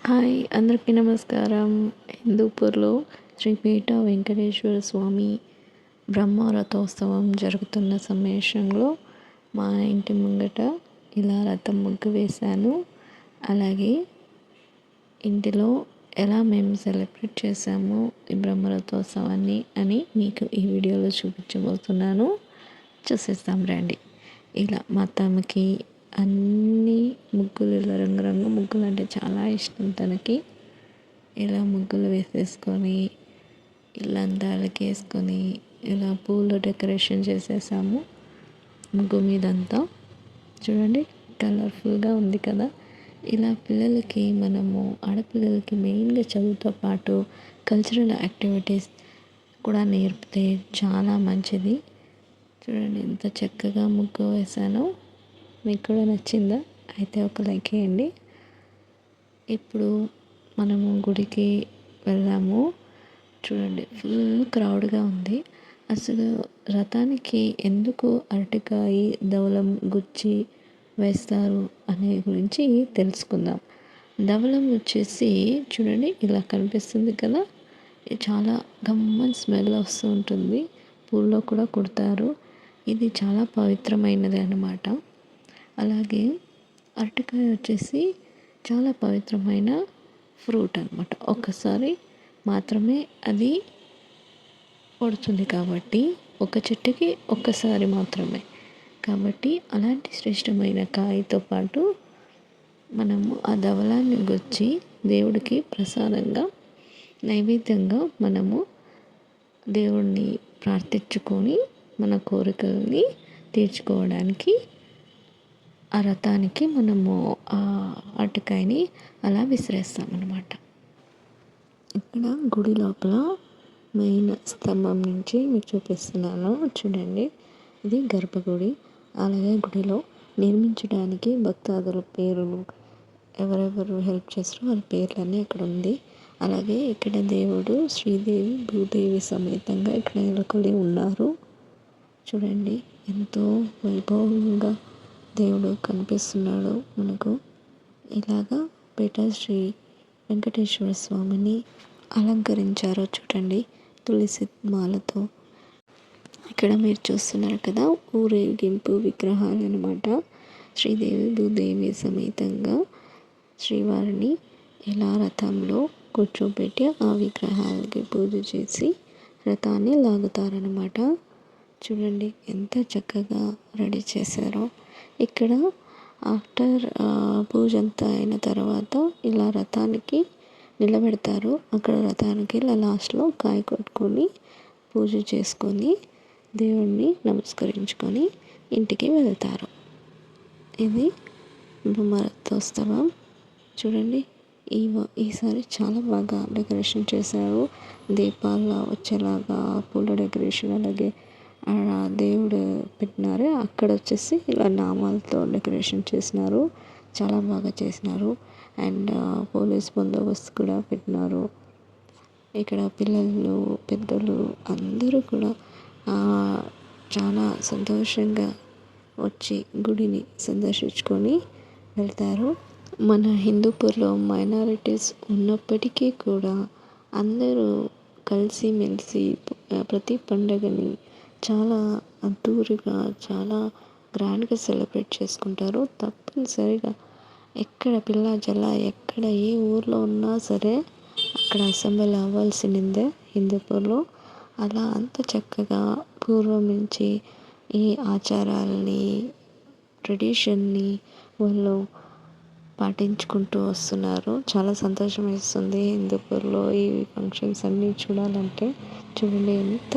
Hi అందరికీ నమస్కారం. హిందూపూర్లో శ్రీ పీఠ వెంకటేశ్వర స్వామి బ్రహ్మరథోత్సవం జరుగుతున్న సమయంలో మా ఇంటి ముంగట ఇలా రథం ముగ్గు వేశాను. అలాగే ఇంటిలో ఎలా మేము సెలబ్రేట్ చేసాము ఈ బ్రహ్మరథోత్సవాన్ని అని మీకు ఈ వీడియోలో చూపించబోతున్నాను. చూసేస్తాం రండి. ఇలా మా తమకి అన్ని ముగ్గులు ఇలా రంగురంగు ముగ్గులు అంటే చాలా ఇష్టం తనకి. ఇలా ముగ్గులు వేసేసుకొని ఇల్లంతా అలకేసుకొని ఇలా పూలు డెకరేషన్ చేసేసాము ముగ్గు మీదంతా. చూడండి కలర్ఫుల్గా ఉంది కదా. ఇలా పిల్లలకి మనము ఆడపిల్లలకి మెయిన్గా చదువుతో పాటు కల్చరల్ యాక్టివిటీస్ కూడా నేర్పితే చాలా మంచిది. చూడండి ఎంత చక్కగా ముగ్గు వేసానో. మీకు కూడా నచ్చిందా? అయితే ఒక లైక్ వేయండి. ఇప్పుడు మనము గుడికి వెళ్ళాము. చూడండి ఫుల్ క్రౌడ్గా ఉంది. అసలు రథానికి ఎందుకు అరటికాయ ధవళం గుచ్చి వేస్తారు అనే గురించి తెలుసుకుందాం. ధవళం వచ్చేసి చూడండి ఇలా కనిపిస్తుంది కదా. చాలా గమ్మని స్మెల్ వస్తూ ఉంటుంది. పూల్లో కూడా కుడతారు. ఇది చాలా పవిత్రమైనది అన్నమాట. అలాగే అరటికాయ వచ్చేసి చాలా పవిత్రమైన ఫ్రూట్ అన్నమాట. ఒక్కసారి మాత్రమే అది పడుతుంది కాబట్టి ఒక చెట్టుకి ఒక్కసారి మాత్రమే కాబట్టి అలాంటి శ్రేష్టమైన కాయతో పాటు మనము ఆ ధవళాన్ని గుచ్చి దేవుడికి ప్రసాదంగా నైవేద్యంగా మనము దేవుణ్ణి ప్రార్థించుకొని మన కోరికల్ని తీర్చుకోవడానికి ఆ రథానికి మనము ఆ అరటికాయని అలా విసిరేస్తామన్నమాట. ఇక్కడ గుడి లోపల మెయిన్ స్తంభం నుంచి మీకు చూపిస్తున్నాను చూడండి. ఇది గర్భగుడి. అలాగే గుడిలో నిర్మించడానికి భక్తాదుల పేర్లు ఎవరెవరు హెల్ప్ చేస్తారో వాళ్ళ పేర్లన్నీ ఇక్కడ ఉంది. అలాగే ఇక్కడ దేవుడు శ్రీదేవి భూదేవి సమేతంగా ఇక్కడ నెలకొల్లి ఉన్నారు. చూడండి ఎంతో వైభవంగా దేవుడు కనిపిస్తున్నాడు మనకు. ఇలాగా పీఠ శ్రీ వెంకటేశ్వర స్వామిని అలంకరించారో చూడండి తులసి మాలతో. ఇక్కడ మీరు చూస్తున్నారు కదా ఊరేగింపు విగ్రహాలు అనమాట. శ్రీదేవి భూదేవి సమేతంగా శ్రీవారిని ఇలా రథంలో కూర్చోబెట్టి ఆ విగ్రహాలకి పూజ చేసి రథాన్ని లాగుతారనమాట. చూడండి ఎంత చక్కగా రెడీ చేశారో. ఇక్కడ ఆఫ్టర్ పూజ అంతా అయిన తర్వాత ఇలా రథానికి నిలబెడతారు. అక్కడ రథానికి ఇలా లాస్ట్లో కాయ కొట్టుకొని పూజ చేసుకొని దేవుణ్ణి నమస్కరించుకొని ఇంటికి వెళ్తారు. ఇది బ్రహ్మరథోత్సవం. చూడండి ఈసారి చాలా బాగా డెకరేషన్ చేశారు. దీపాల్లో వచ్చేలాగా పూల డెకరేషన్, అలాగే దేవుడు పెట్టినారు. అక్కడ వచ్చేసి ఇలా నామాలతో డెకరేషన్ చేసినారు. చాలా బాగా చేసినారు. అండ్ పోలీస్ బందోబస్తు కూడా పెట్టినారు. ఇక్కడ పిల్లలు పెద్దలు అందరూ కూడా చాలా సంతోషంగా వచ్చి గుడిని సందర్శించుకొని వెళ్తారు. మన హిందూపూర్లో మైనారిటీస్ ఉన్నప్పటికీ కూడా అందరూ కలిసిమెలిసి ప్రతి పండుగని చాలా అద్భుతంగా చాలా గ్రాండ్గా సెలబ్రేట్ చేసుకుంటారు. తప్పనిసరిగా ఎక్కడ పిల్ల జల్ల ఎక్కడ ఏ ఊర్లో ఉన్నా సరే అక్కడ అసెంబ్లీ అవ్వాల్సిందే హిందూపూర్లో. అలా అంత చక్కగా పూర్వం నుంచి ఈ ఆచారాలని ట్రెడిషన్ని వాళ్ళు పాటించుకుంటూ వస్తున్నారు. చాలా సంతోషం వేస్తుంది హిందూపూర్లో ఈ ఫంక్షన్స్ అన్నీ చూడాలంటే. చూడండి ఎంత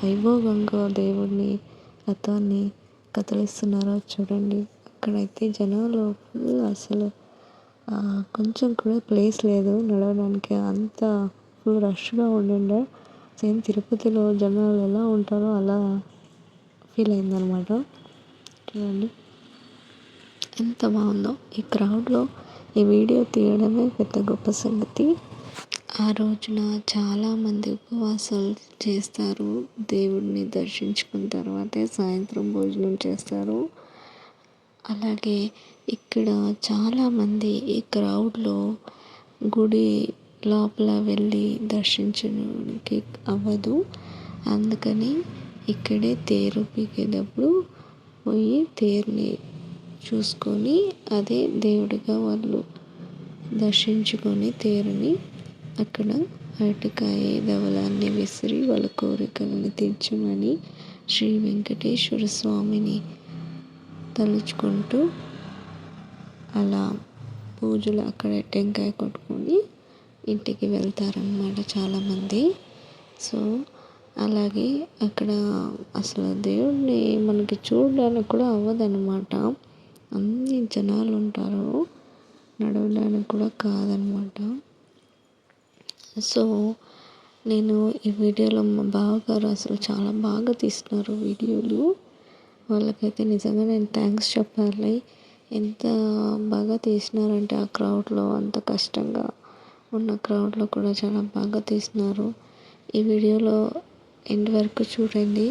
వైభవంగా దేవుడిని రథాన్ని కదిలిస్తున్నారో చూడండి. అక్కడైతే జనాలు ఫుల్ అసలు కొంచెం కూడా ప్లేస్ లేదు నడవడానికి. అంత ఫుల్ రష్గా ఉండిండే. సేమ్ తిరుపతిలో జనాలు ఎలా ఉంటారో అలా ఫీల్ అయిందనమాట. చూడండి ఎంత బాగుందో. ఈ క్రౌడ్లో ఈ వీడియో తీయడమే పెద్ద గొప్ప సంగతి. ఆ రోజున చాలామంది ఉపవాసాలు చేస్తారు. దేవుడిని దర్శించుకున్న తర్వాతే సాయంత్రం భోజనం చేస్తారు. అలాగే ఇక్కడ చాలామంది ఈ క్రౌడ్లో గుడి లోపల వెళ్ళి దర్శించడానికి అవ్వదు. అందుకని ఇక్కడే తేరు పీకేటప్పుడు పోయి తేరుని చూసుకొని అదే దేవుడిగా వాళ్ళు దర్శించుకొని తేరుని అక్కడ అరటికాయ దవలాన్ని విసిరి వాళ్ళ కోరికలను తీర్చమని శ్రీ వెంకటేశ్వర స్వామిని తలుచుకుంటూ అలా పూజలు అక్కడ టెంకాయ కొట్టుకొని ఇంటికి వెళ్తారన్నమాట చాలామంది. సో అలాగే అక్కడ అసలు దేవుడిని మనకి చూడడానికి కూడా అవ్వదన్నమాట. అన్ని జనాలు ఉంటారు, నడవడానికి కూడా కాదనమాట. సో నేను ఈ వీడియోలో మా బావగారు అసలు చాలా బాగా తీస్తున్నారు వీడియోలు. వాళ్ళకైతే నిజంగా నేను థ్యాంక్స్ చెప్పాలి. ఎంత బాగా తీసినారంటే ఆ క్రౌడ్లో, అంత కష్టంగా ఉన్న క్రౌడ్లో కూడా చాలా బాగా తీసినారు. ఈ వీడియోలో ఎండ్ వరకు చూడండి.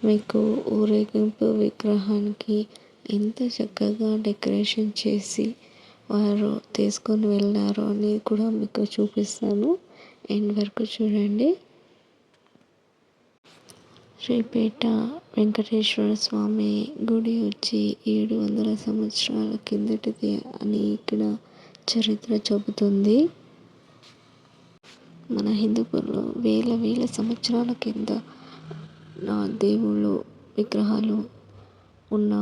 మీకు ఊరేగింపు విగ్రహానికి ఎంత చక్కగా డెకరేషన్ చేసి వారు తీసుకొని వెళ్ళారో అనేది కూడా మీకు చూపిస్తాను. ఎండ్ వరకు చూడండి. శ్రీపేట వెంకటేశ్వర స్వామి గుడి వచ్చి 700 సంవత్సరాల కిందటిది అని ఇక్కడ చరిత్ర చెబుతుంది. మన హిందూపూర్లో వేల సంవత్సరాల కింద దేవుళ్ళు విగ్రహాలు ఉన్న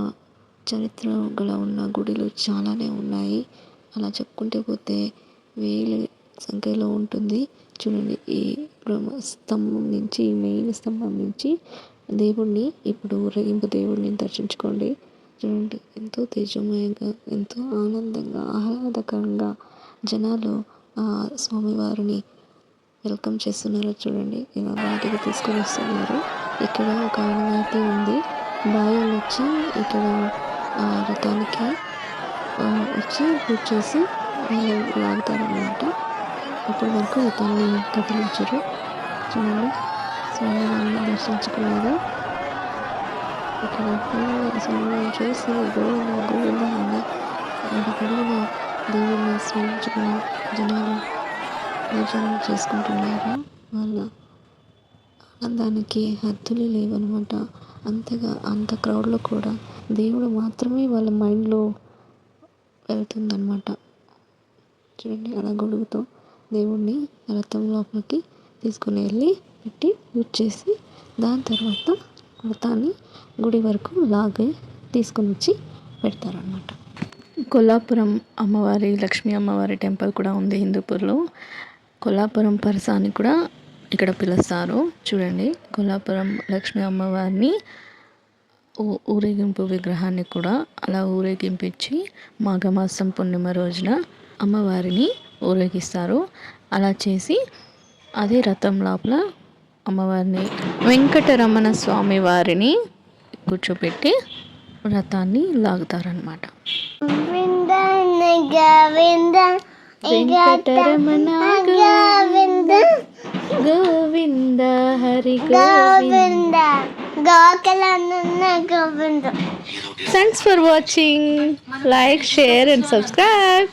చరిత్ర గల ఉన్న గుడిలు చాలానే ఉన్నాయి. అలా చెప్పుకుంటే పోతే వేల సంఖ్యలో ఉంటుంది. చూడండి, ఈ స్తంభం నుంచి, మెయిన్ స్తంభం నుంచి దేవుణ్ణి ఇప్పుడు ఊరేగింపు దేవుడిని దర్శించుకోండి. చూడండి, ఎంతో తేజమయంగా, ఎంతో ఆనందంగా, ఆహ్లాదకరంగా జనాలు ఆ స్వామివారిని వెల్కమ్ చేస్తున్నారు. చూడండి, ఇలా బయటికి తీసుకొని వస్తున్నారు. ఇక్కడ ఒక ఆనవాయితీ ఉంది. బాయలు వచ్చి ఇక్కడ రథానికి వచ్చి పూజ చేసి వాళ్ళు లాగుతారనమాట. అప్పటి వరకు రథాన్ని కదిలించరు. చూడండి, స్వామివారిని దర్శించుకున్నారు. ఇక్కడ స్వామివారిని చూసి గోవింద అని అడుగడుగున దేవుడిని స్మరించుకుని జనాలు పూజలు చేసుకుంటున్నారు. వాళ్ళ ఆనందానికి హద్దులు లేవన్నమాట. అంత క్రౌడ్లో కూడా దేవుడు మాత్రమే వాళ్ళ మైండ్లో వెళ్తుందన్నమాట. చూడండి, అలా గొడుగుతో దేవుడిని రథం లోపలికి తీసుకుని వెళ్ళి పెట్టి పూజ చేసి దాని తర్వాత రథాన్ని గుడి వరకు లాగి తీసుకొని వచ్చి పెడతారనమాట. కొల్లాపురం అమ్మవారి, లక్ష్మీ అమ్మవారి టెంపుల్ కూడా ఉంది హిందూపూర్లో. కొల్లాపురం పరసాన్ని కూడా ఇక్కడ పిలుస్తారు. చూడండి, కొల్లాపురం లక్ష్మీ అమ్మవారిని ఊరేగింపు విగ్రహాన్ని కూడా అలా ఊరేగింపించి మాఘమాసం పూర్ణిమ రోజున అమ్మవారిని ఊరేగిస్తారు. అలా చేసి అదే రథం లోపల అమ్మవారిని, వెంకటరమణ స్వామి వారిని కూర్చోపెట్టి రథాన్ని లాగుతారనమాట. Venkataramana Govinda Govinda Hari Govinda. Thanks for watching. Like, share and subscribe.